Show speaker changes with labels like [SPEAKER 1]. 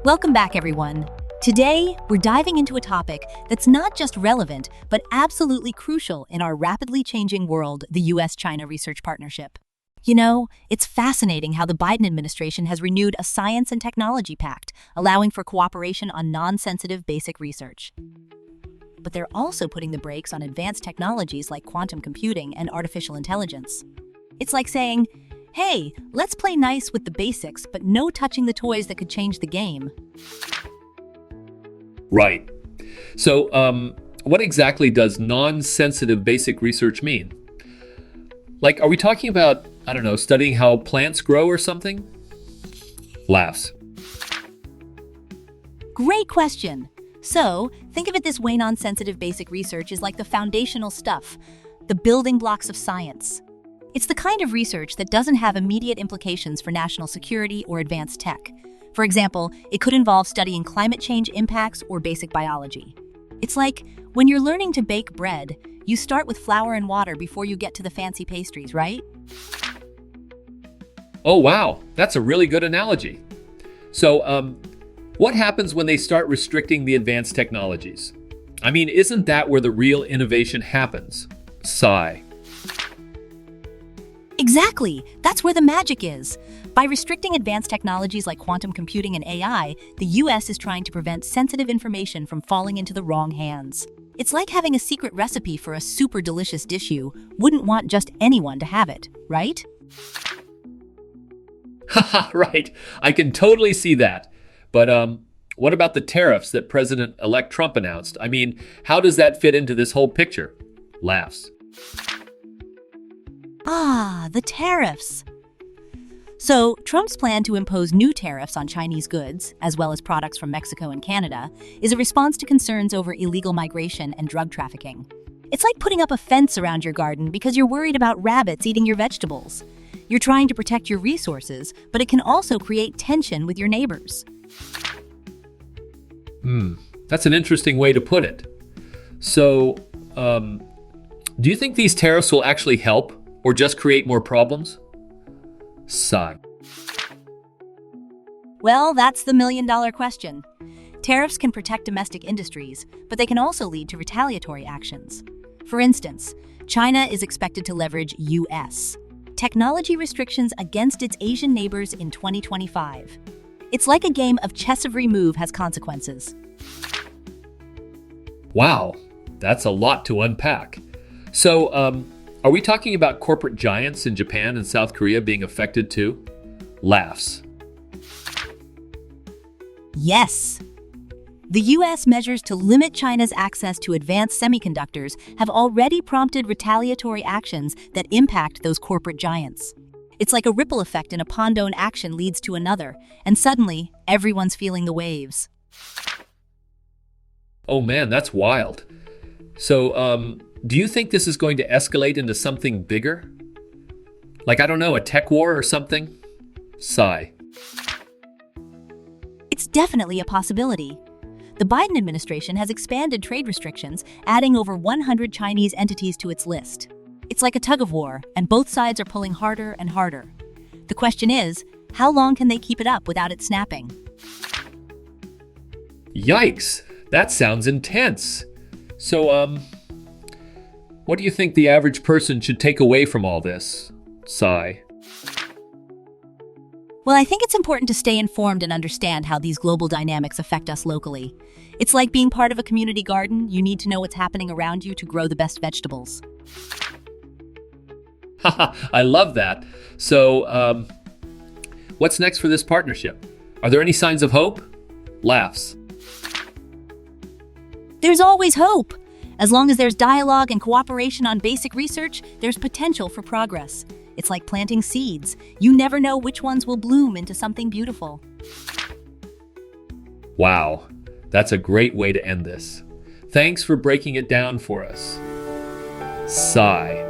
[SPEAKER 1] Welcome back, everyone. Today, we're diving into a topic that's not just relevant, but absolutely crucial in our rapidly changing world, the U.S. China research partnership. You know, it's fascinating how the Biden administration has renewed a science and technology pact, allowing for cooperation on non-sensitive basic research. But they're also putting the brakes on advanced technologies like quantum computing and artificial intelligence. It's like saying, hey, let's play nice with the basics, but no touching the toys that could change the game.
[SPEAKER 2] Right. So, what exactly does non-sensitive basic research mean? Like, are we talking about, studying how plants grow or something? Laughs.
[SPEAKER 1] Great question. So, think of it this way: non-sensitive basic research is like the foundational stuff, the building blocks of science. It's the kind of research that doesn't have immediate implications for national security or advanced tech. For example, it could involve studying climate change impacts or basic biology. It's like when you're learning to bake bread, you start with flour and water before you get to the fancy pastries, right?
[SPEAKER 2] Oh, wow. That's a really good analogy. So, what happens when they start restricting the advanced technologies? I mean, isn't that where the real innovation happens? Sigh.
[SPEAKER 1] Exactly. That's where the magic is. By restricting advanced technologies like quantum computing and AI, the U.S. is trying to prevent sensitive information from falling into the wrong hands. It's like having a secret recipe for a super delicious dish you wouldn't want just anyone to have it, right?
[SPEAKER 2] Haha, right. I can totally see that. But what about the tariffs that President-elect Trump announced? I mean, how does that fit into this whole picture? Laughs.
[SPEAKER 1] The tariffs. So, Trump's plan to impose new tariffs on Chinese goods, as well as products from Mexico and Canada, is a response to concerns over illegal migration and drug trafficking. It's like putting up a fence around your garden because you're worried about rabbits eating your vegetables. You're trying to protect your resources, but it can also create tension with your neighbors.
[SPEAKER 2] That's an interesting way to put it. So, do you think these tariffs will actually help or just create more problems? Sigh.
[SPEAKER 1] Well, that's the million-dollar question. Tariffs can protect domestic industries, but they can also lead to retaliatory actions. For instance, China is expected to leverage U.S. technology restrictions against its Asian neighbors in 2025. It's like a game of chess. Every move has consequences.
[SPEAKER 2] Wow, that's a lot to unpack. So, are we talking about corporate giants in Japan and South Korea being affected too? Laughs.
[SPEAKER 1] Yes. The U.S. measures to limit China's access to advanced semiconductors have already prompted retaliatory actions that impact those corporate giants. It's like a ripple effect in a pond. Action leads to another, and suddenly, everyone's feeling the waves.
[SPEAKER 2] Oh man, that's wild. So, do you think this is going to escalate into something bigger? Like, a tech war or something? Sigh.
[SPEAKER 1] It's definitely a possibility. The Biden administration has expanded trade restrictions, adding over 100 Chinese entities to its list. It's like a tug-of-war, and both sides are pulling harder and harder. The question is, how long can they keep it up without it snapping?
[SPEAKER 2] Yikes, that sounds intense. So, what do you think the average person should take away from all this? Sigh.
[SPEAKER 1] Well, I think it's important to stay informed and understand how these global dynamics affect us locally. It's like being part of a community garden. You need to know what's happening around you to grow the best vegetables.
[SPEAKER 2] I love that. So, what's next for this partnership? Are there any signs of hope? Laughs.
[SPEAKER 1] There's always hope. As long as there's dialogue and cooperation on basic research, there's potential for progress. It's like planting seeds. You never know which ones will bloom into something beautiful.
[SPEAKER 2] Wow, that's a great way to end this. Thanks for breaking it down for us. Sigh.